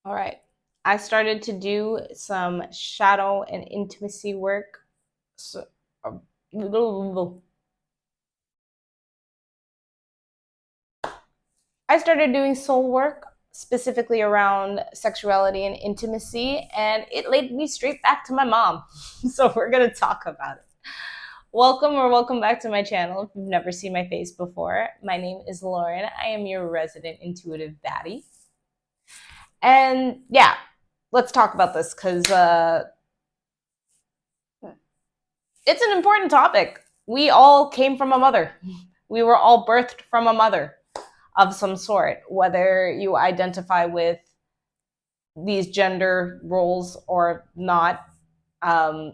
All right. I started to do some shadow and intimacy work. So, uh, I started doing soul work specifically around sexuality and intimacy, and it led me straight back to my mom. So, we're going to talk about it. Welcome back to my channel. If you've never seen my face before, my name is Lauren. I am your resident intuitive baddie. And yeah, let's talk about this because it's an important topic. We all came from a mother. We were all birthed from a mother of some sort, whether you identify with these gender roles or not. Um,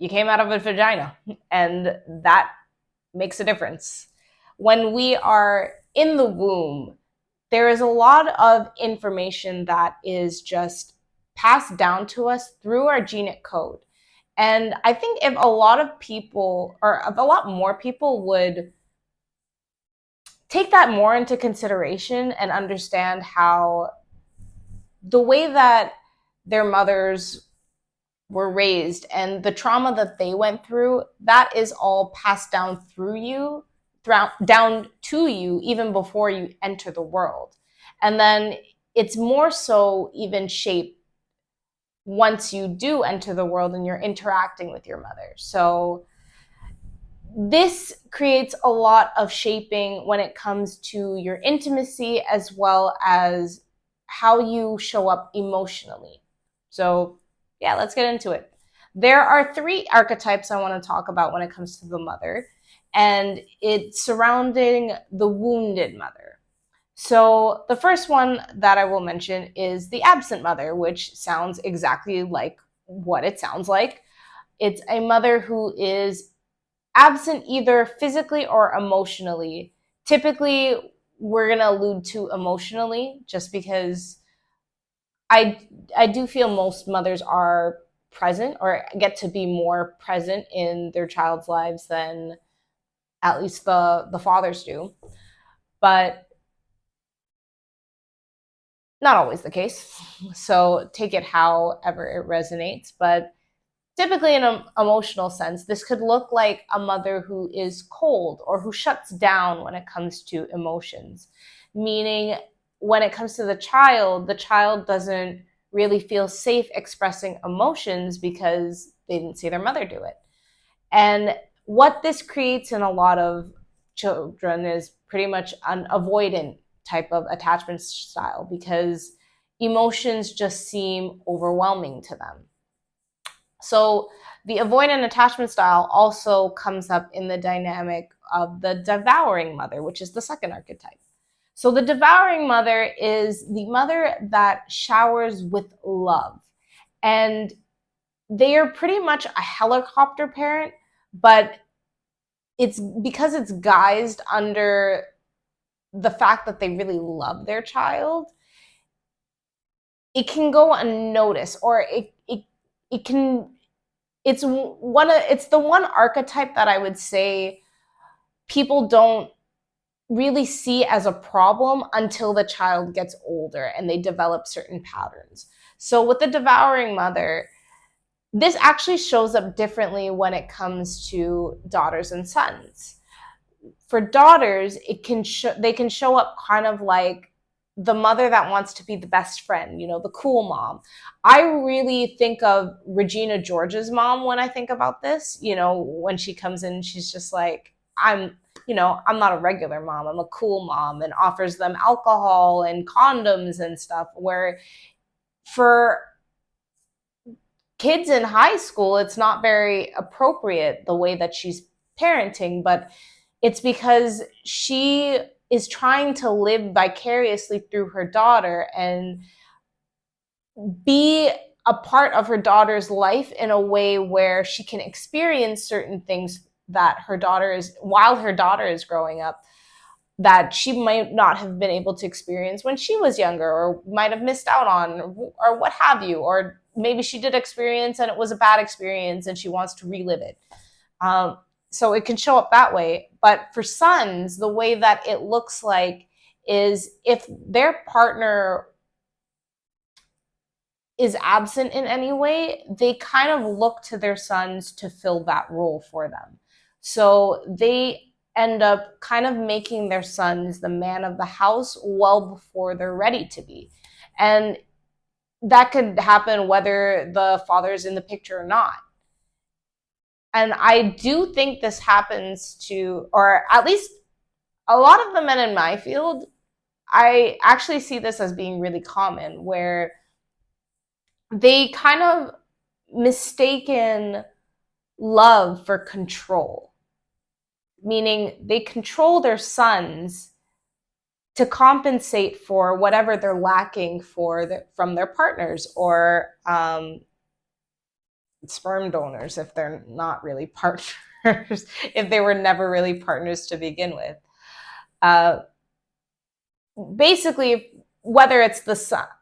you came out of a vagina, and that makes a difference. When we are in the womb, there is a lot of information that is just passed down to us through our genic code. And I think if a lot of people, or if a lot more people would take that more into consideration and understand how the way that their mothers were raised and the trauma that they went through, that is all passed down through you, down to you, even before you enter the world. And then it's more so even shaped once you do enter the world and you're interacting with your mother. So this creates a lot of shaping when it comes to your intimacy as well as how you show up emotionally. So, yeah, let's get into it. There are three archetypes I want to talk about when it comes to the mother, and it's surrounding the wounded mother. So, the first one that I will mention is the absent mother, which sounds exactly like what it sounds like. It's a mother who is absent either physically or emotionally. Typically, we're going to allude to emotionally just because I I do feel most mothers are present or get to be more present in their child's lives than at least the fathers do. But not always the case. So take it however it resonates, but typically, in an emotional sense, this could look like a mother who is cold or who shuts down when it comes to emotions, meaning when it comes to the child doesn't really feel safe expressing emotions because they didn't see their mother do it. And what this creates in a lot of children is pretty much an avoidant type of attachment style because emotions just seem overwhelming to them. So the avoidant attachment style also comes up in the dynamic of the devouring mother, which is the second archetype. So the devouring mother is the mother that showers with love. And they are pretty much a helicopter parent, but it's because it's guised under the fact that they really love their child. It can go unnoticed, or it can it's the one archetype that I would say people don't really see as a problem until the child gets older and they develop certain patterns. So with the devouring mother, this actually shows up differently when it comes to daughters and sons. For daughters, they can show up kind of like the mother that wants to be the best friend, the cool mom. I really think of Regina George's mom when I think about this. When she comes in, she's just like, I'm not a regular mom. I'm a cool mom, and offers them alcohol and condoms and stuff. Where for kids in high school, it's not very appropriate the way that she's parenting, but it's because she is trying to live vicariously through her daughter and be a part of her daughter's life in a way where she can experience certain things that while her daughter is growing up, that she might not have been able to experience when she was younger, or might have missed out on, or what have you. Or maybe she did experience and it was a bad experience and she wants to relive it. So it can show up that way. But for sons, the way that it looks like is if their partner is absent in any way, they kind of look to their sons to fill that role for them. So they end up kind of making their sons the man of the house well before they're ready to be. And that could happen whether the father's in the picture or not. And I do think this happens to, or at least a lot of the men in my field, I actually see this as being really common, where they kind of mistaken love for control, meaning they control their sons to compensate for whatever they're lacking from their partners, or sperm donors if they're not really partners, if they were never really partners to begin with. Basically, whether it's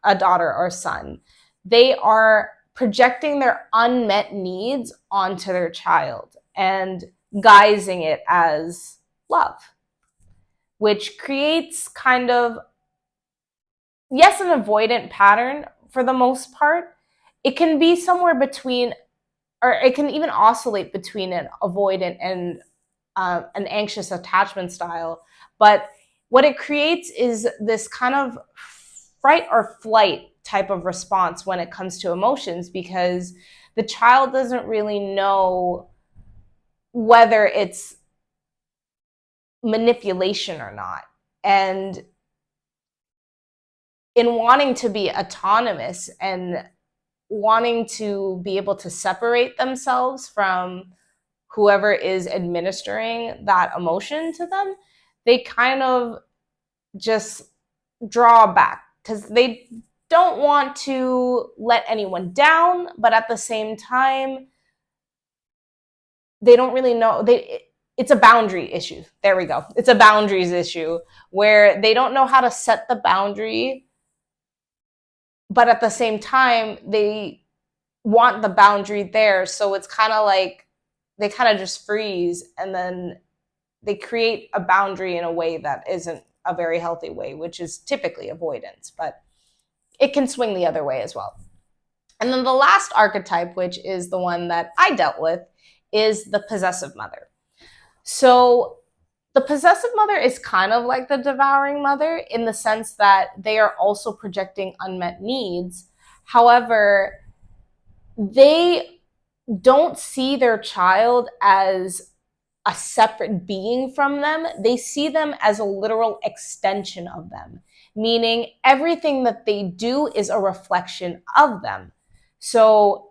a daughter or son, they are projecting their unmet needs onto their child and guising it as love, which creates kind of, yes, an avoidant pattern for the most part. It can be somewhere between, or it can even oscillate between an avoidant and an anxious attachment style. But what it creates is this kind of fright or flight type of response when it comes to emotions, because the child doesn't really know whether it's manipulation or not. And in wanting to be autonomous and wanting to be able to separate themselves from whoever is administering that emotion to them, they kind of just draw back because they don't want to let anyone down, but at the same time, they don't really know. It's a boundary issue. There we go. It's a boundaries issue where they don't know how to set the boundary, but at the same time, they want the boundary there. So it's kind of like they kind of just freeze, and then they create a boundary in a way that isn't a very healthy way, which is typically avoidance, but it can swing the other way as well. And then the last archetype, which is the one that I dealt with, is the possessive mother. So the possessive mother is kind of like the devouring mother in the sense that they are also projecting unmet needs. However, they don't see their child as a separate being from them. They see them as a literal extension of them, meaning everything that they do is a reflection of them. So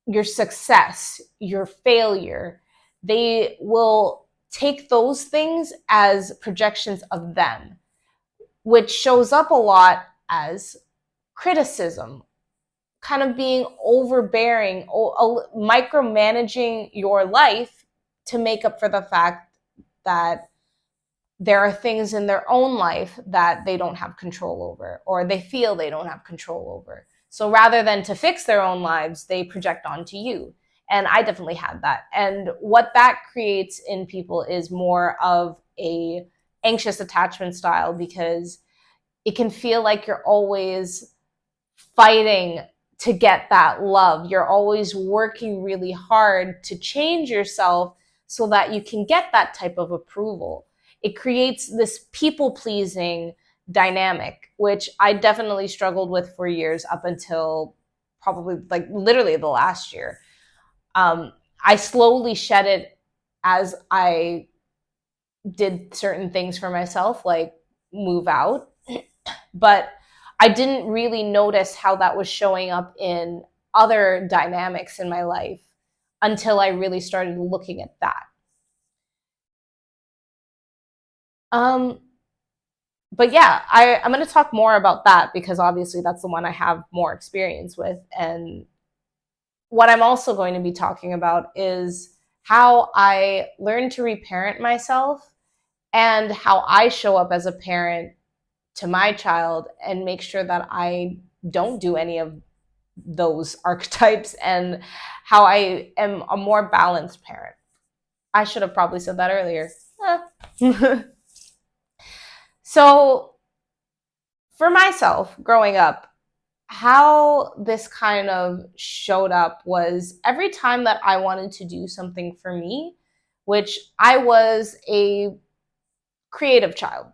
your success, your failure, they will take those things as projections of them, which shows up a lot as criticism, kind of being overbearing, micromanaging your life to make up for the fact that there are things in their own life that they don't have control over, or they feel they don't have control over. So rather than to fix their own lives, they project onto you. And I definitely had that. And what that creates in people is more of a anxious attachment style, because it can feel like you're always fighting to get that love. You're always working really hard to change yourself so that you can get that type of approval. It creates this people-pleasing dynamic, which I definitely struggled with for years, up until probably like literally the last year. I slowly shed it as I did certain things for myself, like move out. But I didn't really notice how that was showing up in other dynamics in my life until I really started looking at that. But yeah, I'm going to talk more about that because obviously that's the one I have more experience with. And what I'm also going to be talking about is how I learned to reparent myself and how I show up as a parent to my child and make sure that I don't do any of those archetypes, and how I am a more balanced parent. I should have probably said that earlier. So for myself growing up, how this kind of showed up was every time that I wanted to do something for me, which I was a creative child.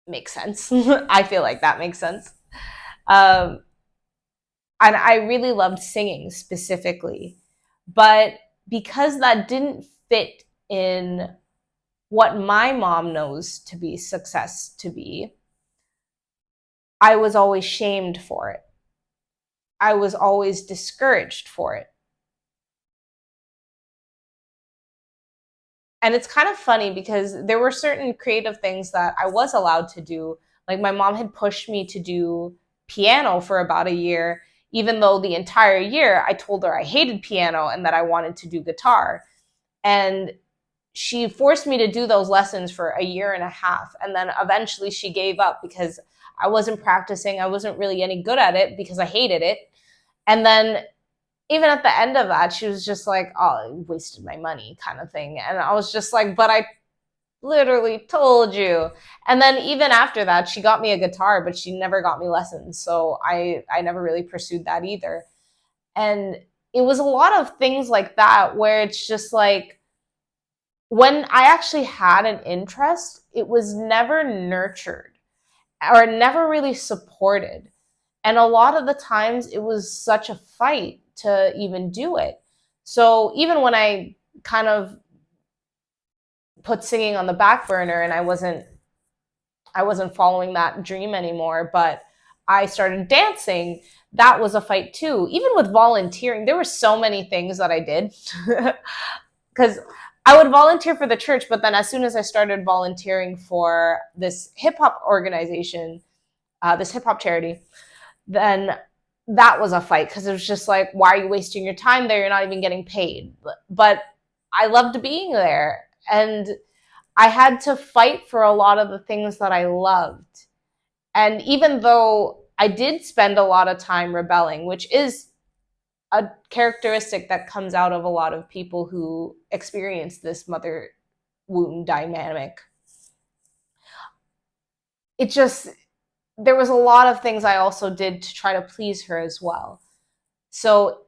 Makes sense. I feel like that makes sense. Um, and I really loved singing specifically. But because that didn't fit in what my mom knows to be success to be, I was always shamed for it. I was always discouraged for it. And it's kind of funny because there were certain creative things that I was allowed to do. Like my mom had pushed me to do piano for about a year, even though the entire year I told her I hated piano and that I wanted to do guitar. And she forced me to do those lessons for a year and a half. And then eventually she gave up because I wasn't practicing. I wasn't really any good at it because I hated it. And then even at the end of that, she was just like, oh, I wasted my money kind of thing. And I was just like, but I literally told you. And then even after that, she got me a guitar, but she never got me lessons. So I never really pursued that either. And it was a lot of things like that where it's just like, when I actually had an interest, it was never nurtured or never really supported. And a lot of the times it was such a fight to even do it. So even when I kind of put singing on the back burner and I wasn't following that dream anymore, but I started dancing, that was a fight too. Even with volunteering, there were so many things that I did. Because I would volunteer for the church, but then as soon as I started volunteering for this hip hop organization, this hip hop charity, then that was a fight because it was just like, why are you wasting your time there? You're not even getting paid. But I loved being there. And I had to fight for a lot of the things that I loved. And even though I did spend a lot of time rebelling, which is a characteristic that comes out of a lot of people who experience this mother womb dynamic, it just, there was a lot of things I also did to try to please her as well. So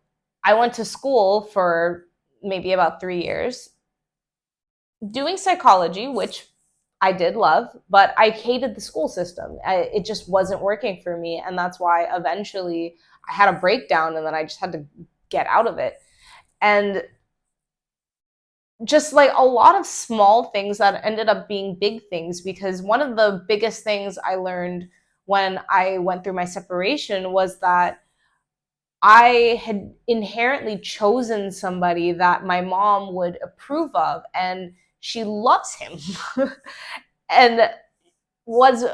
I went to school for maybe about 3 years doing psychology, which I did love, but I hated the school system. It just wasn't working for me. And that's why eventually I had a breakdown and then I just had to get out of it. And just like a lot of small things that ended up being big things, because one of the biggest things I learned when I went through my separation was that I had inherently chosen somebody that my mom would approve of, and she loves him. And was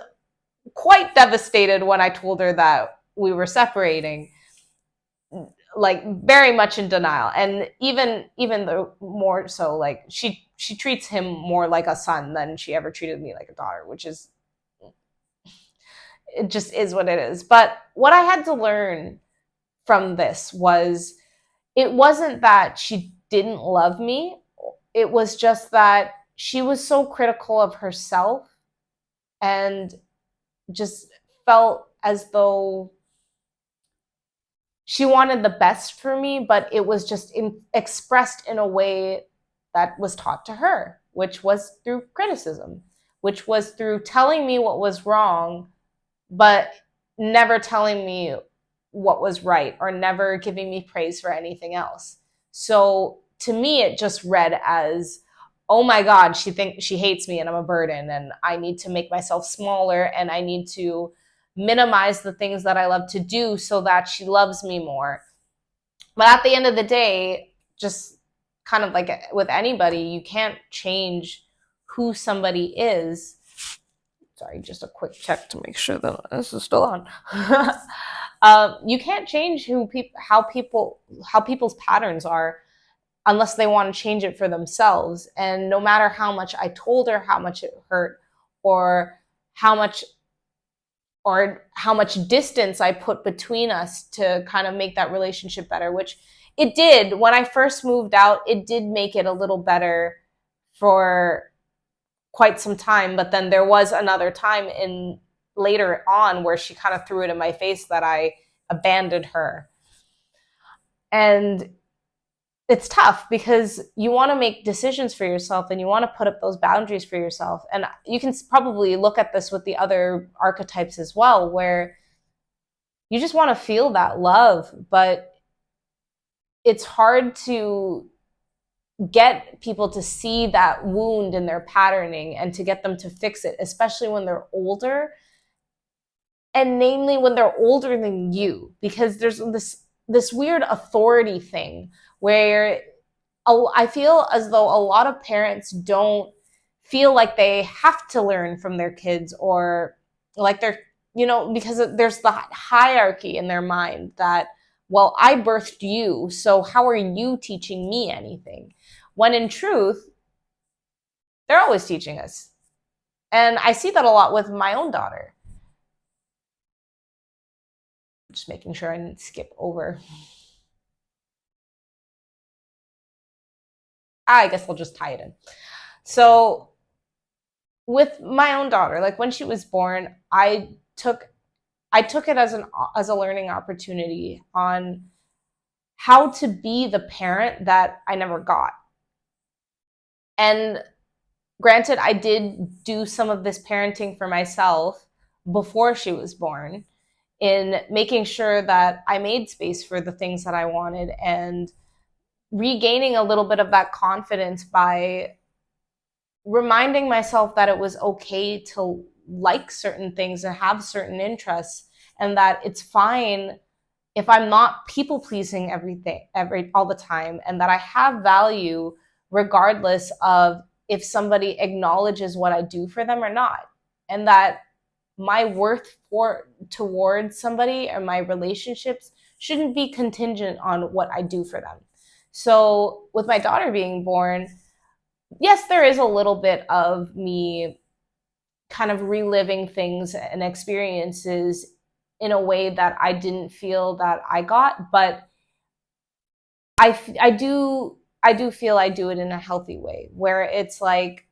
quite devastated when I told her that we were separating, like very much in denial. And even though more so, like she treats him more like a son than she ever treated me like a daughter, which is, it just is what it is. But what I had to learn from this was, it wasn't that she didn't love me, it was just that she was so critical of herself and just felt as though she wanted the best for me, but it was just expressed in a way that was taught to her, which was through criticism, which was through telling me what was wrong, but never telling me what was right or never giving me praise for anything else. So to me, it just read as, oh my God, she thinks she hates me and I'm a burden and I need to make myself smaller and I need to minimize the things that I love to do so that she loves me more. But at the end of the day, just kind of like with anybody, you can't change who somebody is. Sorry, just a quick check to make sure that this is still on. You can't change how people's patterns are unless they want to change it for themselves. And no matter how much I told her how much it hurt, or how much distance I put between us to kind of make that relationship better, which it did. When I first moved out, it did make it a little better for quite some time. But then there was another time in later on where she kind of threw it in my face that I abandoned her. And it's tough because you want to make decisions for yourself and you want to put up those boundaries for yourself. And you can probably look at this with the other archetypes as well, where you just want to feel that love, but it's hard to get people to see that wound in their patterning and to get them to fix it, especially when they're older, and namely when they're older than you, because there's this weird authority thing where I feel as though a lot of parents don't feel like they have to learn from their kids, or like they're, because there's the hierarchy in their mind that, well, I birthed you, so how are you teaching me anything? When in truth, they're always teaching us. And I see that a lot with my own daughter. Just making sure I didn't skip over. I guess I'll just tie it in. So with my own daughter, like when she was born, I took it as a learning opportunity on how to be the parent that I never got. And granted, I did do some of this parenting for myself before she was born, in making sure that I made space for the things that I wanted and regaining a little bit of that confidence by reminding myself that it was okay to like certain things and have certain interests, and that it's fine if I'm not people pleasing all the time, and that I have value regardless of if somebody acknowledges what I do for them or not. And that my worth towards somebody or my relationships shouldn't be contingent on what I do for them. So with my daughter being born, yes, there is a little bit of me kind of reliving things and experiences in a way that I didn't feel that I got, but I do feel I do it in a healthy way, where it's like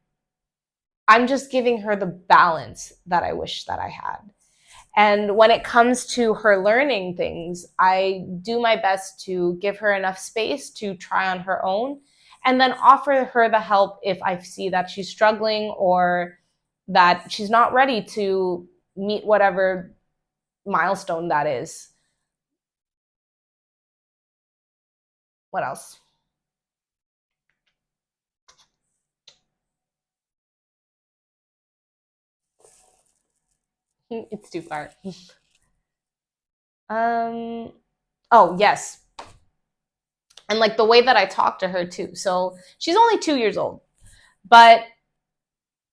I'm just giving her the balance that I wish that I had. And when it comes to her learning things, I do my best to give her enough space to try on her own, and then offer her the help if I see that she's struggling or that she's not ready to meet whatever milestone that is. What else? It's too far. Oh, yes. And like the way that I talk to her too. So she's only 2 years old, but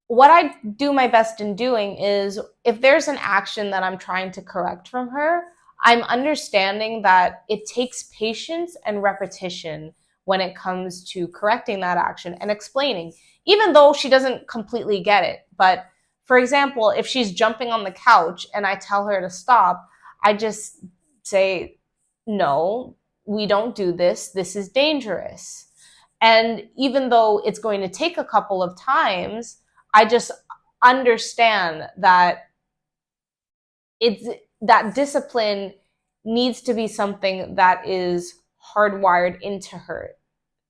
what I do my best in doing is, if there's an action that I'm trying to correct from her, I'm understanding that it takes patience and repetition when it comes to correcting that action and explaining, even though she doesn't completely get it. But for example, if she's jumping on the couch and I tell her to stop, I just say, no, we don't do this. This is dangerous. And even though it's going to take a couple of times, I just understand that it's that discipline needs to be something that is hardwired into her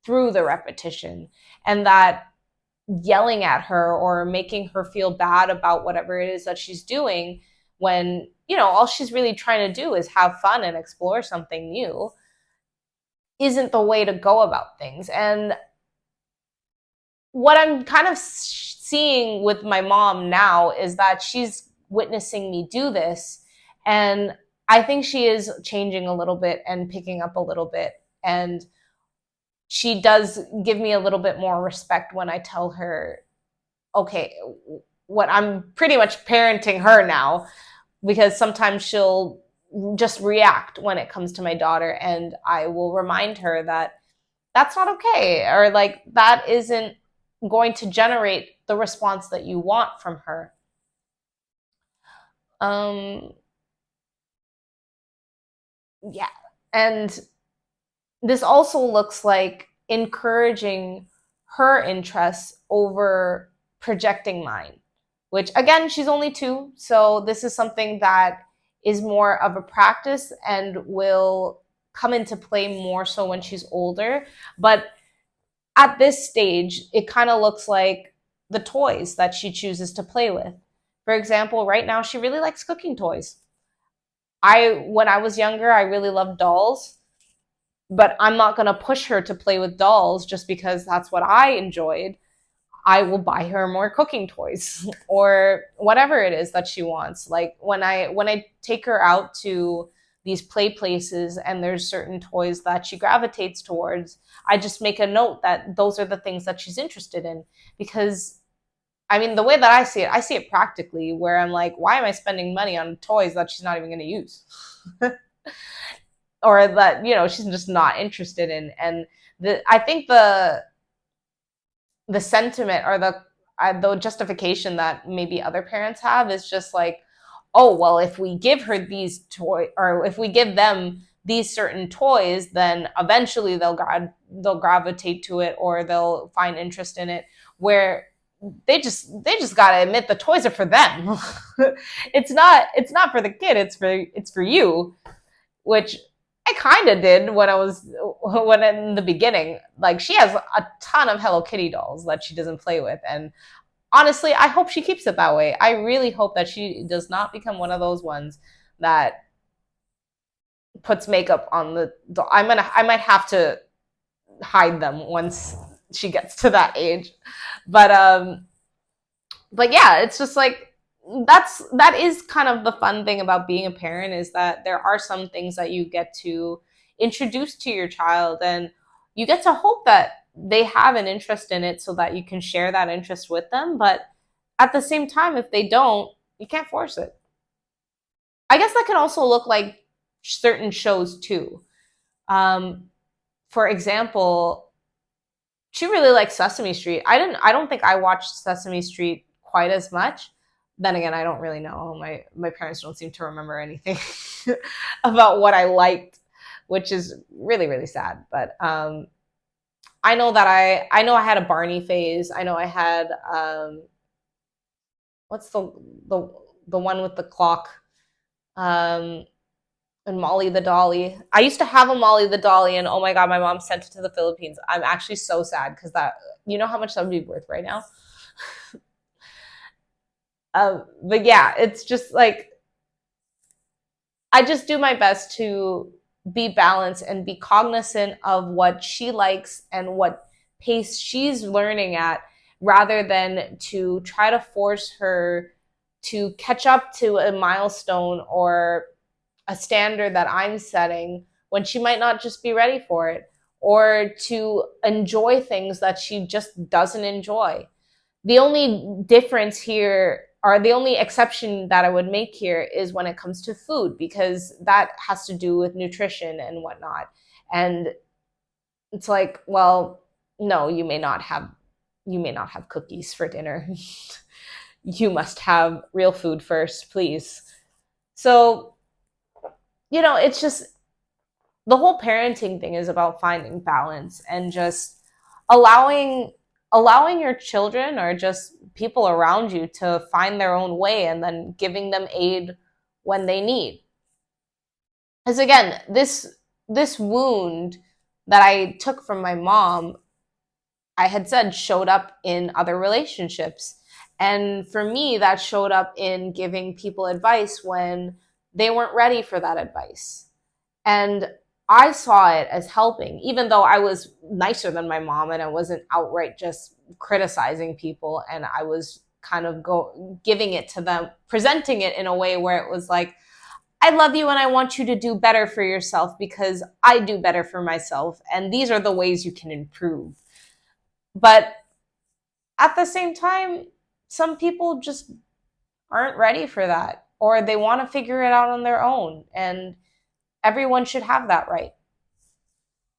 through the repetition, and that yelling at her or making her feel bad about whatever it is that she's doing, when all she's really trying to do is have fun and explore something new, isn't the way to go about things. And what I'm kind of seeing with my mom now is that she's witnessing me do this, and I think she is changing a little bit and picking up a little bit, and she does give me a little bit more respect when I tell her, okay, what I'm pretty much parenting her now, because sometimes she'll just react when it comes to my daughter, and I will remind her that that's not okay, or like that isn't going to generate the response that you want from her. Um, yeah. And this also looks like encouraging her interests over projecting mine. which again, she's only 2. So this is something that is more of a practice and will come into play more so when she's older. But at this stage, it kind of looks like the toys that she chooses to play with. For example, right now, she really likes cooking toys. When I was younger, I really loved dolls, but I'm not going to push her to play with dolls just because that's what I enjoyed. I will buy her more cooking toys or whatever it is that she wants. Like when I take her out to these play places and there's certain toys that she gravitates towards, I just make a note that those are the things that she's interested in. Because I mean, the way that I see it practically, where I'm like, why am I spending money on toys that she's not even going to use? Or that, she's just not interested in. And I think the sentiment or the justification that maybe other parents have is just like, oh, well, if we give her these toys, or if we give them these certain toys, then eventually they'll gravitate to it, or they'll find interest in it. Where they just got to admit the toys are for them. It's not for the kid. It's for you, which I kind of did when in the beginning. Like, she has a ton of Hello Kitty dolls that she doesn't play with, and honestly, I hope she keeps it that way. I really hope that she does not become one of those ones that puts makeup on the doll. I might have to hide them once she gets to that age, but but yeah, it's just like that is kind of the fun thing about being a parent, is that there are some things that you get to introduce to your child, and you get to hope that they have an interest in it so that you can share that interest with them. But at the same time, if they don't, you can't force it. I guess that can also look like certain shows too. um, for example, she really likes Sesame Street. I don't think I watched Sesame Street quite as much. Then again, I don't really know. My parents don't seem to remember anything about what I liked, which is really, really sad. But I know that I had a Barney phase. I know I had what's the the one with the clock? Um and Molly the Dolly. I used to have a Molly the Dolly, and oh my god, my mom sent it to the Philippines. I'm actually so sad because that, you know how much that would be worth right now. But yeah, it's just like, I just do my best to be balanced and be cognizant of what she likes and what pace she's learning at, rather than to try to force her to catch up to a milestone or a standard that I'm setting when she might not just be ready for it, or to enjoy things that she just doesn't enjoy. The only difference here, or the only exception that I would make here, is when it comes to food, because that has to do with nutrition and whatnot. And it's like, well, no, you may not have cookies for dinner. You must have real food first, please. So, it's just, the whole parenting thing is about finding balance and just allowing allowing your children or just people around you to find their own way, and then giving them aid when they need. Because again, this wound that I took from my mom, I had said, showed up in other relationships. And for me, that showed up in giving people advice when they weren't ready for that advice. And I saw it as helping, even though I was nicer than my mom and I wasn't outright just criticizing people. And I was kind of giving it to them, presenting it in a way where it was like, I love you and I want you to do better for yourself because I do better for myself. And these are the ways you can improve. But at the same time, some people just aren't ready for that, or they want to figure it out on their own. And everyone should have that right.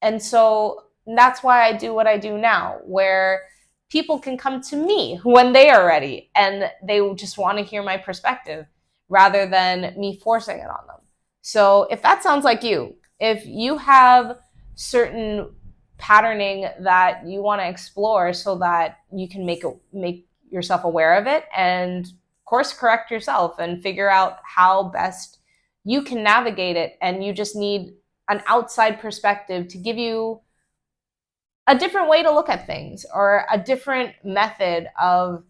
And so that's why I do what I do now, where people can come to me when they are ready and they just want to hear my perspective rather than me forcing it on them. So if that sounds like you, if you have certain patterning that you want to explore so that you can make yourself aware of it and course correct yourself and figure out how best you can navigate it. And you just need an outside perspective to give you a different way to look at things, or a different method of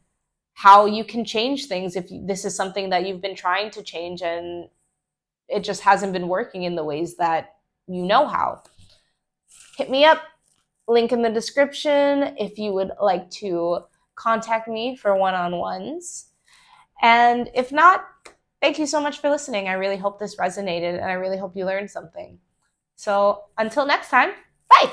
how you can change things if this is something that you've been trying to change and it just hasn't been working in the ways that you know how. Hit me up, link in the description if you would like to contact me for one-on-ones. And if not, thank you so much for listening. I really hope this resonated, and I really hope you learned something. So until next time, bye.